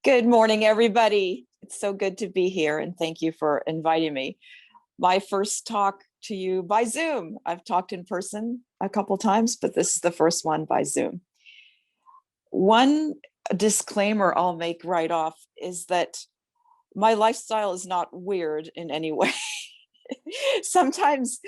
Good morning, everybody. It's so good to be here, and thank you for inviting me. My first talk to you by Zoom. I've talked in person a couple times, but this is the first one by Zoom. One disclaimer I'll make right off is that my lifestyle is not weird in any way. Sometimes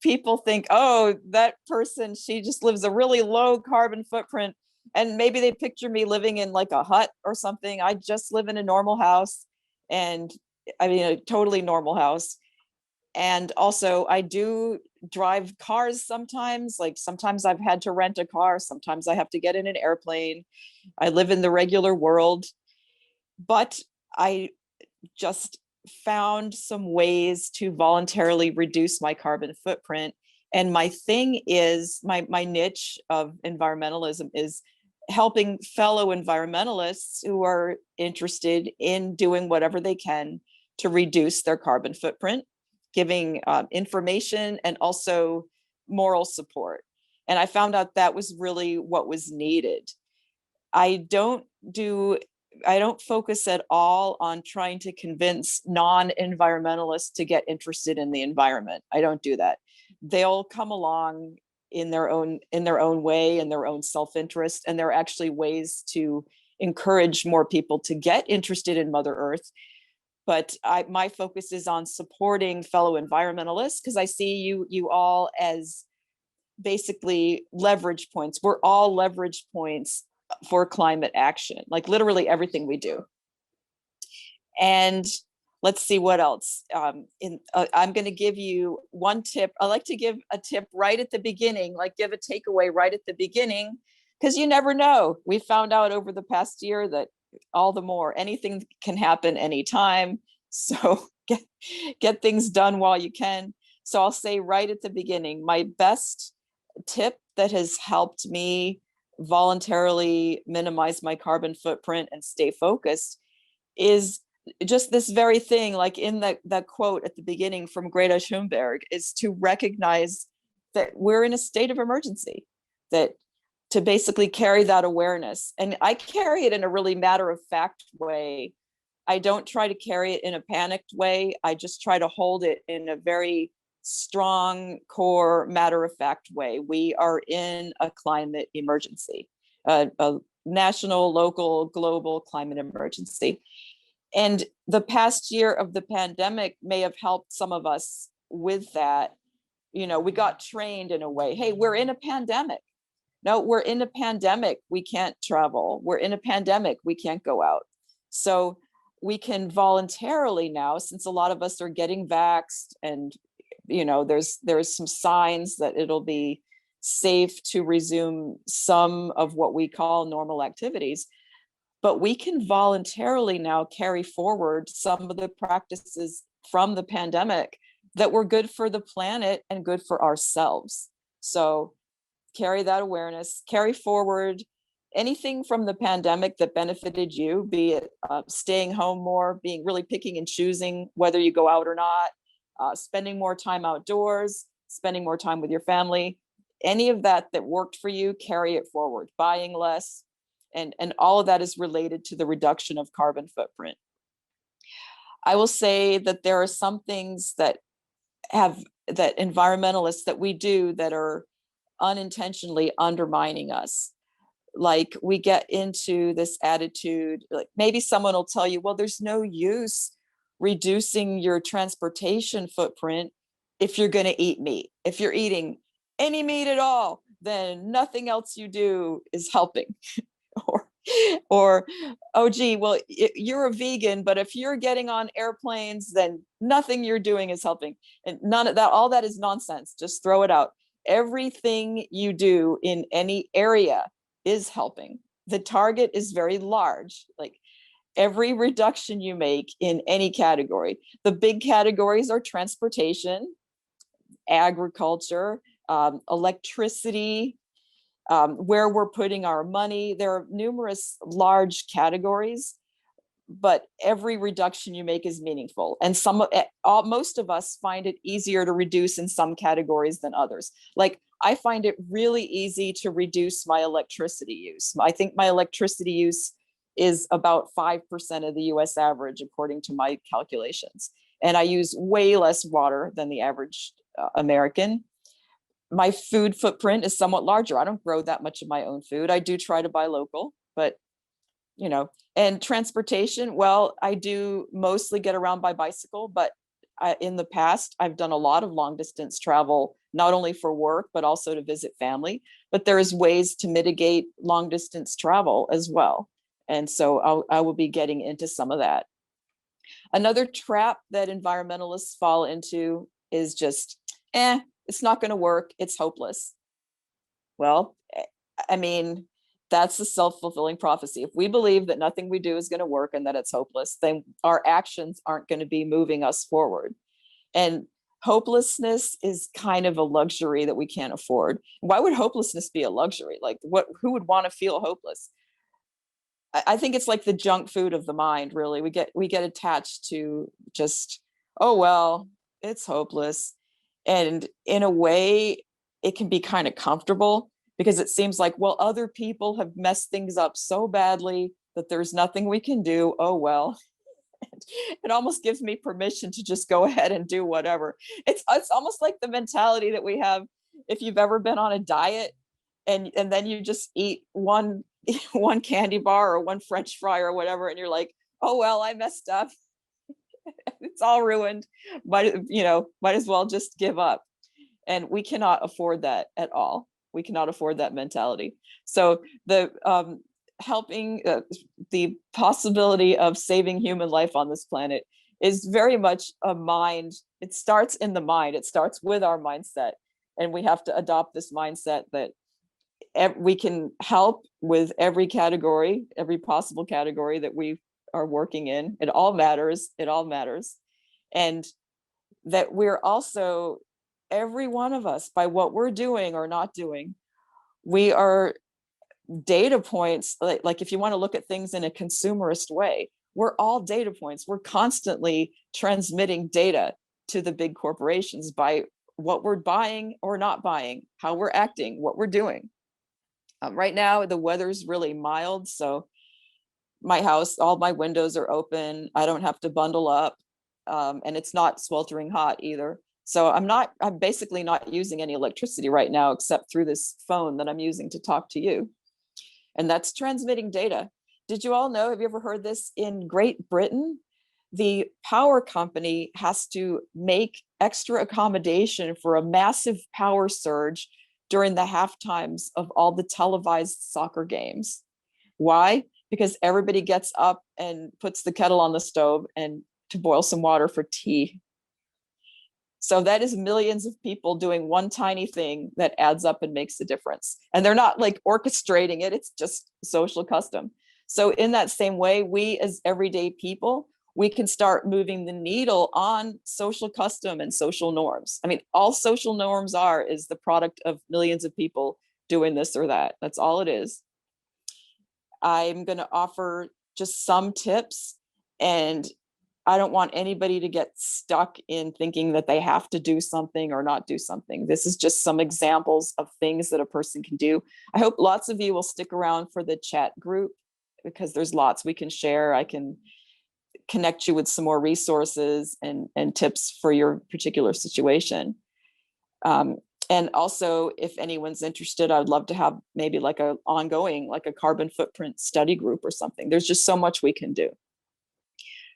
people think, oh, that person, she just lives a really low carbon footprint. And maybe they picture me living in like a hut or something. I just live in a normal house, and I mean, a totally normal house. And also, I do drive cars sometimes. Like sometimes I've had to rent a car, sometimes I have to get in an airplane. I live in the regular world, but I just found some ways to voluntarily reduce my carbon footprint. And my thing is, my niche of environmentalism is helping fellow environmentalists who are interested in doing whatever they can to reduce their carbon footprint, giving information and also moral support. And I found out that was really what was needed. I don't do I don't focus at all on trying to convince non-environmentalists to get interested in the environment. I don't do that. They'll come along in their own way, in their own self-interest, and there are actually ways to encourage more people to get interested in Mother Earth. But my focus is on supporting fellow environmentalists because I see you all as basically leverage points. We're all leverage points for climate action, like literally everything we do. And let's see what else. I'm going to give you one tip. I like to give a tip right at the beginning, like give a takeaway right at the beginning, because you never know. We found out over the past year that all the more anything can happen anytime. So get things done while you can. So I'll say right at the beginning, my best tip that has helped me voluntarily minimize my carbon footprint and stay focused is just this very thing, like in that quote at the beginning from Greta Thunberg, is to recognize that we're in a state of emergency, that to basically carry that awareness. And I carry it in a really matter of fact way. I don't try to carry it in a panicked way. I just try to hold it in a very strong, core, matter of fact way. We are in a climate emergency, a national, local, global climate emergency. And the past year of the pandemic may have helped some of us with that. You know, we got trained in a way. Hey, we're in a pandemic. No, we're in a pandemic. We can't travel. We're in a pandemic. We can't go out. So we can voluntarily now, since a lot of us are getting vaxxed, and there's some signs that it'll be safe to resume some of what we call normal activities, but we can voluntarily now carry forward some of the practices from the pandemic that were good for the planet and good for ourselves. So carry that awareness, carry forward anything from the pandemic that benefited you, be it staying home more, being really picking and choosing whether you go out or not, spending more time outdoors, spending more time with your family, any of that worked for you, carry it forward, buying less, and all of that is related to the reduction of carbon footprint. I will say that there are some things that environmentalists that we do that are unintentionally undermining us. Like we get into this attitude, like maybe someone will tell you, well, there's no use reducing your transportation footprint if you're going to eat meat. If you're eating any meat at all, then nothing else you do is helping. or oh gee, well, you're a vegan, but if you're getting on airplanes, then nothing you're doing is helping. And none of that, all that is nonsense. Just throw it out. Everything you do in any area is helping. The target is very large. Like every reduction you make in any category, the big categories are transportation, agriculture, electricity, where we're putting our money. There are numerous large categories, but every reduction you make is meaningful. And most of us find it easier to reduce in some categories than others. Like I find it really easy to reduce my electricity use. I think my electricity use is about 5% of the US average, according to my calculations. And I use way less water than the average American. My food footprint is somewhat larger. I don't grow that much of my own food. I do try to buy local, but and transportation, well, I do mostly get around by bicycle, but in the past, I've done a lot of long distance travel, not only for work, but also to visit family. But there's ways to mitigate long distance travel as well. And so I will be getting into some of that. Another trap that environmentalists fall into is just, it's not going to work. It's hopeless. Well, I mean, that's a self-fulfilling prophecy. If we believe that nothing we do is going to work and that it's hopeless, then our actions aren't going to be moving us forward. And hopelessness is kind of a luxury that we can't afford. Why would hopelessness be a luxury? Like, who would want to feel hopeless? I think it's like the junk food of the mind, really. We get attached to just, oh, well, it's hopeless. And in a way, it can be kind of comfortable, because it seems like, well, other people have messed things up so badly that there's nothing we can do. Oh, well. It almost gives me permission to just go ahead and do whatever. It's almost like the mentality that we have if you've ever been on a diet and then you just eat one candy bar or one French fry or whatever, and you're like, oh, well, I messed up. It's all ruined. Might as well just give up. And we cannot afford that at all. We cannot afford that mentality. So the helping the possibility of saving human life on this planet is very much a mind. It starts in the mind. It starts with our mindset. And we have to adopt this mindset that we can help with every category, every possible category that we are working in. It all matters. It all matters. And that we're also, every one of us, by what we're doing or not doing, we are data points. Like if you want to look at things in a consumerist way, we're all data points. We're constantly transmitting data to the big corporations by what we're buying or not buying, how we're acting, what we're doing. Right now, the weather's really mild, so my house, all my windows are open. I don't have to bundle up, and it's not sweltering hot either. So I'm basically not using any electricity right now, except through this phone that I'm using to talk to you. And that's transmitting data. Did you all know, have you ever heard this? In Great Britain, the power company has to make extra accommodation for a massive power surge during the half times of all the televised soccer games. Why? Because everybody gets up and puts the kettle on the stove and to boil some water for tea. So that is millions of people doing one tiny thing that adds up and makes a difference. And they're not like orchestrating it. It's just social custom. So in that same way, we as everyday people, we can start moving the needle on social custom and social norms. I mean, all social norms is the product of millions of people doing this or that. That's all it is. I'm going to offer just some tips, and I don't want anybody to get stuck in thinking that they have to do something or not do something. This is just some examples of things that a person can do. I hope lots of you will stick around for the chat group, because there's lots we can share. I can connect you with some more resources and tips for your particular situation. And also, if anyone's interested, I would love to have maybe like a ongoing, like a carbon footprint study group or something. There's just so much we can do.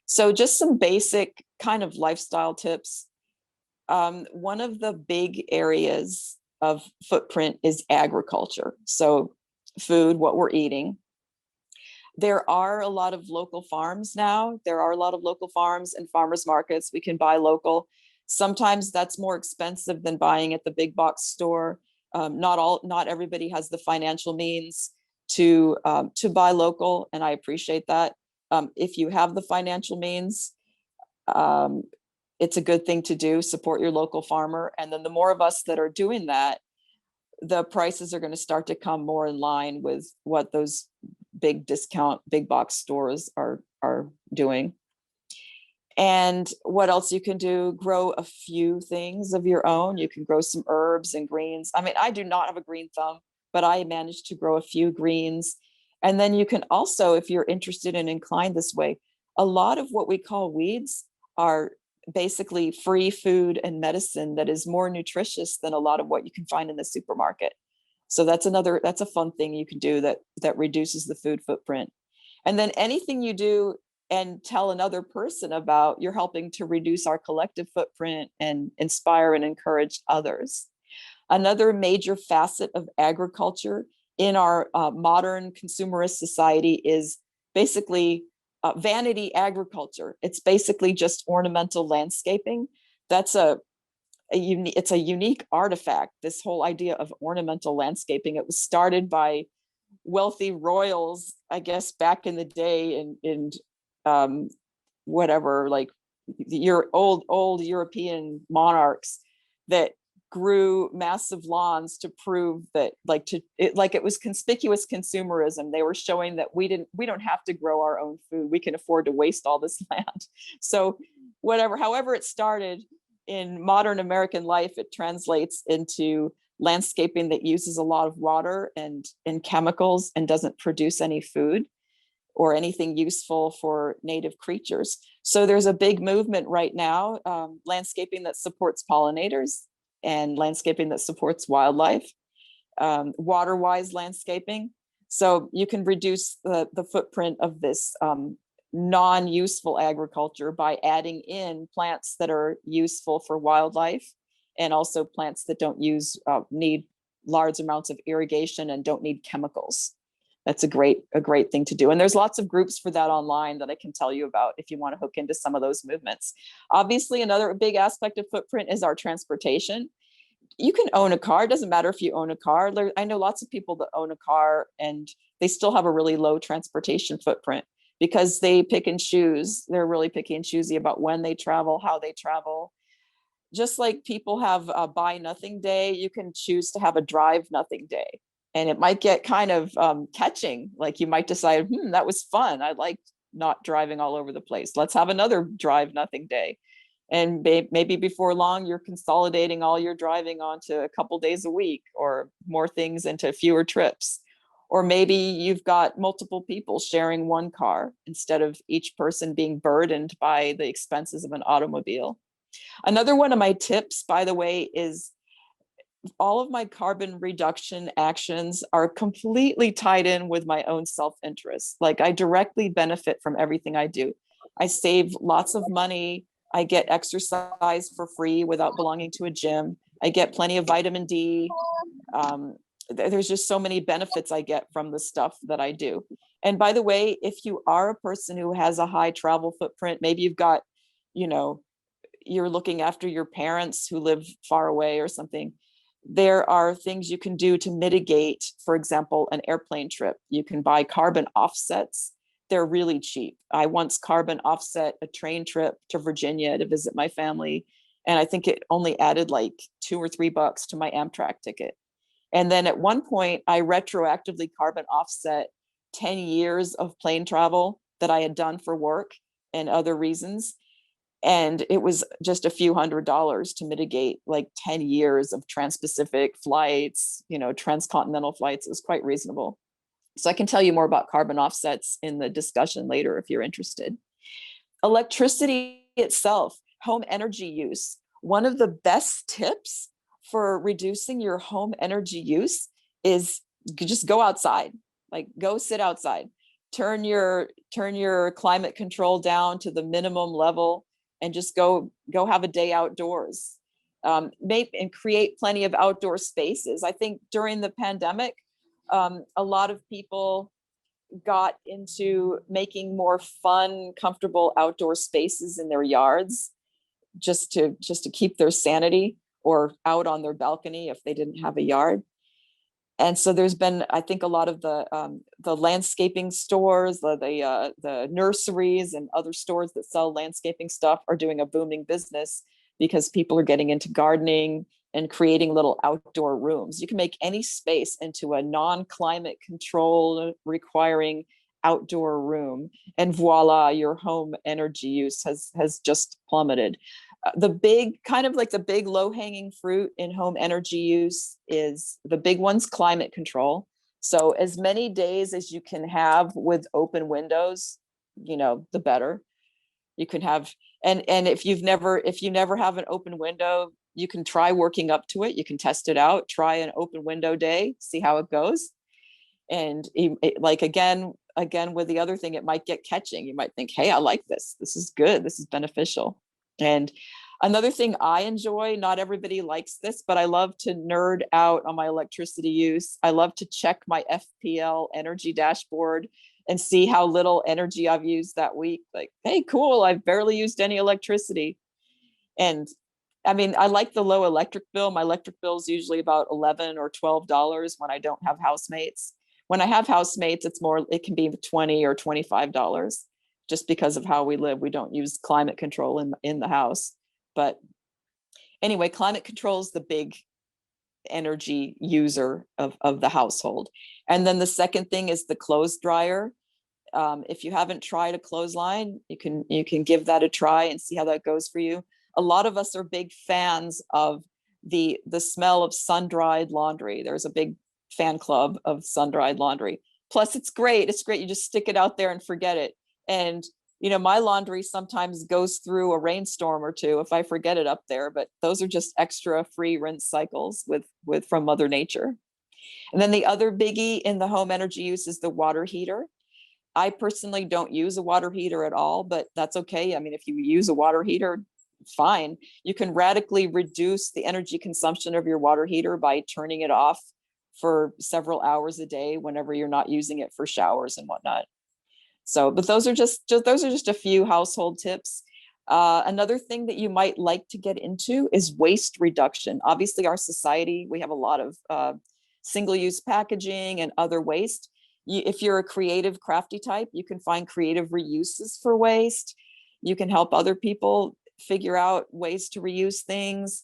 So just some basic kind of lifestyle tips. One of the big areas of footprint is agriculture. So food, what we're eating. There are a lot of local farms now. There are a lot of local farms and farmers markets. We can buy local. Sometimes that's more expensive than buying at the big box store. Not everybody has the financial means to buy local, and I appreciate that. If you have the financial means, it's a good thing to do. Support your local farmer, and then the more of us that are doing that, the prices are going to start to come more in line with what those big discount, big box stores are doing. And what else you can do? Grow a few things of your own. You can grow some herbs and greens. I mean, I do not have a green thumb, but I managed to grow a few greens. And then you can also, if you're interested and inclined this way, a lot of what we call weeds are basically free food and medicine that is more nutritious than a lot of what you can find in the supermarket. So that's a fun thing you can do that reduces the food footprint. And then anything you do and tell another person about, you're helping to reduce our collective footprint and inspire and encourage others. Another major facet of agriculture in our modern consumerist society is basically vanity agriculture. It's basically just ornamental landscaping. That's it's a unique artifact, this whole idea of ornamental landscaping. It was started by wealthy royals, I guess, back in the day in whatever, like your old European monarchs that grew massive lawns to prove that, like it was conspicuous consumerism. They were showing that we don't have to grow our own food. We can afford to waste all this land. So however it started in modern American life, it translates into landscaping that uses a lot of water and chemicals and doesn't produce any food or anything useful for native creatures. So there's a big movement right now, landscaping that supports pollinators and landscaping that supports wildlife, water-wise landscaping. So you can reduce the footprint of this non-useful agriculture by adding in plants that are useful for wildlife, and also plants that don't need large amounts of irrigation and don't need chemicals. That's a great thing to do. And there's lots of groups for that online that I can tell you about if you want to hook into some of those movements. Obviously, another big aspect of footprint is our transportation. You can own a car. It doesn't matter if you own a car. I know lots of people that own a car and they still have a really low transportation footprint because they pick and choose. They're really picky and choosy about when they travel, how they travel. Just like people have a buy nothing day, you can choose to have a drive nothing day. And it might get kind of catching. Like you might decide, that was fun. I liked not driving all over the place. Let's have another drive nothing day. And maybe before long, you're consolidating all your driving onto a couple days a week or more things into fewer trips. Or maybe you've got multiple people sharing one car instead of each person being burdened by the expenses of an automobile. Another one of my tips, by the way, is all of my carbon reduction actions are completely tied in with my own self-interest. Like I directly benefit from everything I do. I save lots of money. I get exercise for free without belonging to a gym. I get plenty of vitamin D. There's just so many benefits I get from the stuff that I do. And by the way, if you are a person who has a high travel footprint, maybe you've got, you're looking after your parents who live far away or something, there are things you can do to mitigate, for example, an airplane trip. You can buy carbon offsets. They're really cheap. I once carbon offset a train trip to Virginia to visit my family. And I think it only added like $2 or $3 to my Amtrak ticket. And then at one point, I retroactively carbon offset 10 years of plane travel that I had done for work and other reasons. And it was just a few $100s to mitigate like 10 years of trans-Pacific flights, transcontinental flights. It was quite reasonable. So I can tell you more about carbon offsets in the discussion later if you're interested. Electricity itself, home energy use. One of the best tips for reducing your home energy use is just go outside, like go sit outside, turn your climate control down to the minimum level and just go have a day outdoors. And create plenty of outdoor spaces. I think during the pandemic, a lot of people got into making more fun, comfortable outdoor spaces in their yards just to keep their sanity, or out on their balcony if they didn't have a yard. And so there's been, I think, a lot of the landscaping stores, the nurseries and other stores that sell landscaping stuff are doing a booming business because people are getting into gardening and creating little outdoor rooms. You can make any space into a non-climate control requiring outdoor room, and voila, your home energy use has just plummeted. The big low-hanging fruit in home energy use is the big one's climate control. So as many days as you can have with open windows, the better. You can have, and if you never have an open window, you can try working up to it. You can test it out, try an open window day, see how it goes. And like, again with the other thing, it might get catching. You might think, hey, I like this. This is good. This is beneficial. And another thing I enjoy, not everybody likes this, but I love to nerd out on my electricity use. I love to check my FPL energy dashboard and see how little energy I've used that week. Like, hey, cool, I've barely used any electricity. And I mean, I like the low electric bill. My electric bill is usually about $11 or $12 when I don't have housemates. When I have housemates, it can be $20 or $25 just because of how we live. We don't use climate control in the house. But anyway, climate control is the big energy user of the household. And then the second thing is the clothes dryer. If you haven't tried a clothesline, you can give that a try and see how that goes for you. A lot of us are big fans of the smell of sun-dried laundry. There's a big fan club of sun-dried laundry. Plus, it's great. It's great. You just stick it out there and forget it. And my laundry sometimes goes through a rainstorm or two if I forget it up there. But those are just extra free rinse cycles from Mother Nature. And then the other biggie in the home energy use is the water heater. I personally don't use a water heater at all, but that's okay. I mean, if you use a water heater, fine. You can radically reduce the energy consumption of your water heater by turning it off for several hours a day whenever you're not using it for showers and whatnot. So, but those are just a few household tips. Another thing that you might like to get into is waste reduction. Obviously, our society, we have a lot of single-use packaging and other waste. If you're a creative, crafty type, you can find creative reuses for waste. You can help other people figure out ways to reuse things.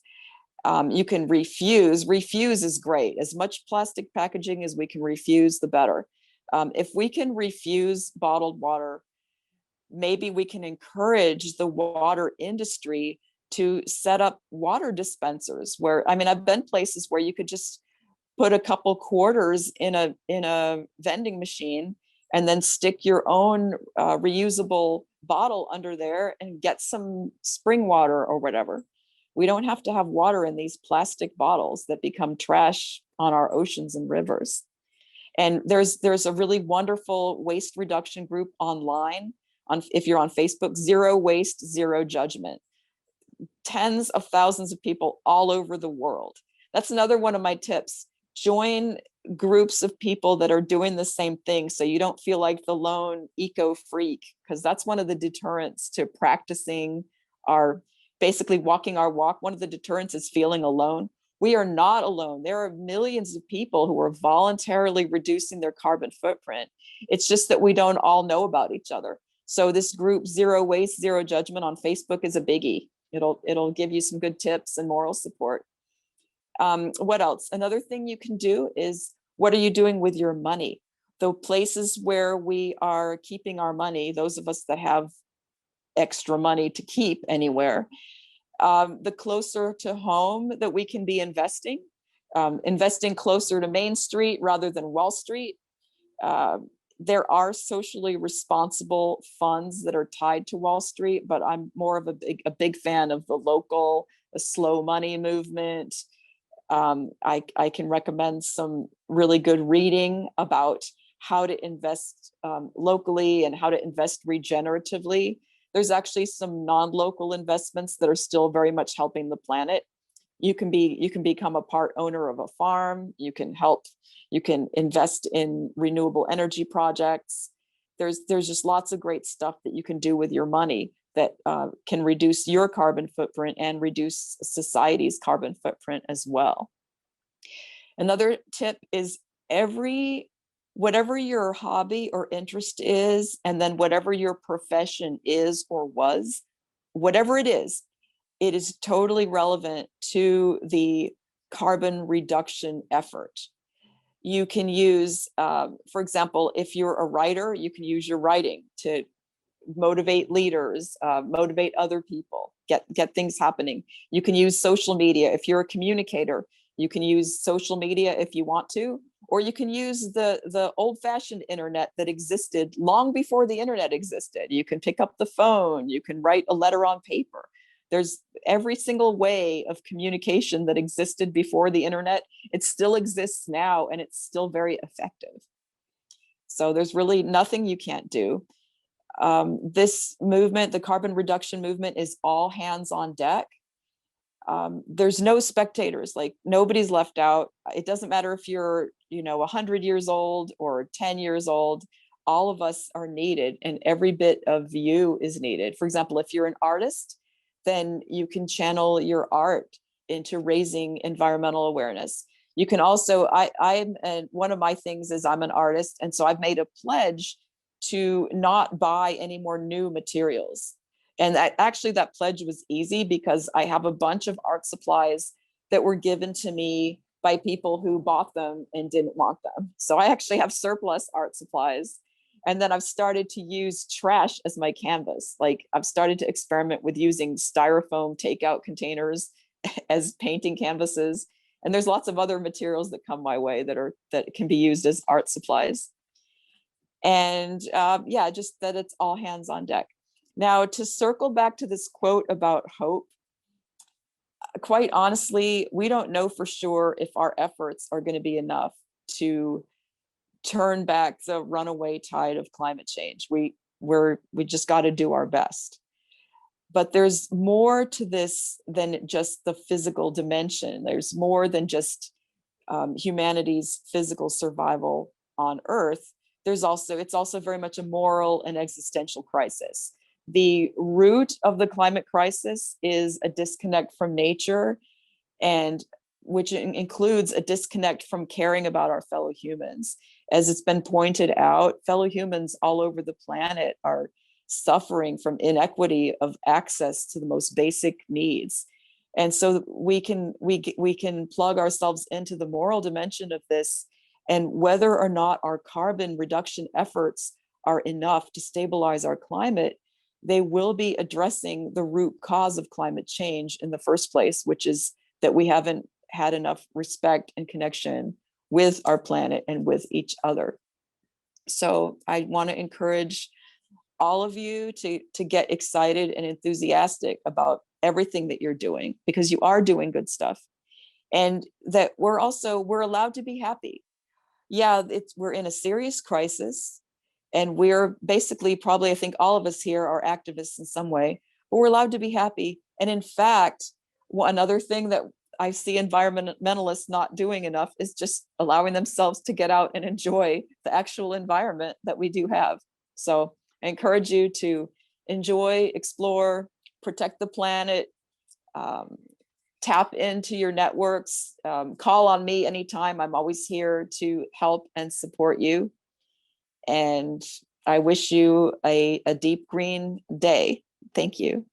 You can refuse. Refuse is great. As much plastic packaging as we can refuse, the better. If we can refuse bottled water, maybe we can encourage the water industry to set up water dispensers where, I mean, I've been places where you could just put a couple quarters in a vending machine and then stick your own reusable bottle under there and get some spring water or whatever. We don't have to have water in these plastic bottles that become trash on our oceans and rivers. And there's a really wonderful waste reduction group online, if you're on Facebook, Zero Waste, Zero Judgment. Tens of thousands of people all over the world. That's another one of my tips. Join groups of people that are doing the same thing so you don't feel like the lone eco freak, because that's one of the deterrents to practicing basically walking our walk. One of the deterrents is feeling alone. We are not alone. There are millions of people who are voluntarily reducing their carbon footprint. It's just that we don't all know about each other. So this group, Zero Waste, Zero Judgment on Facebook, is a biggie. It'll give you some good tips and moral support. What else? Another thing you can do is, what are you doing with your money? The places where we are keeping our money, those of us that have extra money to keep anywhere, the closer to home that we can be investing closer to Main Street rather than Wall Street. There are socially responsible funds that are tied to Wall Street, but I'm more of a big fan of the slow money movement. I can recommend some really good reading about how to invest locally and how to invest regeneratively. There's actually some non-local investments that are still very much helping the planet. You can become a part owner of a farm. You can invest in renewable energy projects. There's just lots of great stuff that you can do with your money that can reduce your carbon footprint and reduce society's carbon footprint as well. Another tip is whatever your hobby or interest is, and then whatever your profession is or was, whatever it is totally relevant to the carbon reduction effort. You can use, for example, if you're a writer, you can use your writing to motivate leaders, motivate other people, get things happening. You can use social media. If you're a communicator, you can use social media if you want to Or you can use the old-fashioned internet that existed long before the internet existed. You can pick up the phone, you can write a letter on paper. There's every single way of communication that existed before the internet. It still exists now, and it's still very effective. So there's really nothing you can't do. This movement, the carbon reduction movement, is all hands on deck. There's no spectators, like nobody's left out. It doesn't matter if you're, 100 years old or 10 years old, all of us are needed, and every bit of you is needed. For example, if you're an artist, then you can channel your art into raising environmental awareness. You can also, one of my things is I'm an artist, and so I've made a pledge to not buy any more new materials. And that pledge was easy because I have a bunch of art supplies that were given to me by people who bought them and didn't want them. So I actually have surplus art supplies. And then I've started to use trash as my canvas. Like I've started to experiment with using styrofoam takeout containers as painting canvases. And there's lots of other materials that come my way that can be used as art supplies. And yeah, just that it's all hands on deck. Now, to circle back to this quote about hope, quite honestly, we don't know for sure if our efforts are going to be enough to turn back the runaway tide of climate change. We just got to do our best. But there's more to this than just the physical dimension. There's more than just humanity's physical survival on Earth. It's also very much a moral and existential crisis. The root of the climate crisis is a disconnect from nature, and which includes a disconnect from caring about our fellow humans. As it's been pointed out, fellow humans all over the planet are suffering from inequity of access to the most basic needs. And so we can plug ourselves into the moral dimension of this, and whether or not our carbon reduction efforts are enough to stabilize our climate, they will be addressing the root cause of climate change in the first place, which is that we haven't had enough respect and connection with our planet and with each other. So I want to encourage all of you to get excited and enthusiastic about everything that you're doing, because you are doing good stuff, and that we're allowed to be happy. Yeah, we're in a serious crisis, and we're basically, probably, I think all of us here are activists in some way, but we're allowed to be happy. And in fact, another thing that I see environmentalists not doing enough is just allowing themselves to get out and enjoy the actual environment that we do have. So I encourage you to enjoy, explore, protect the planet, tap into your networks, call on me anytime. I'm always here to help and support you. And I wish you a deep green day. Thank you.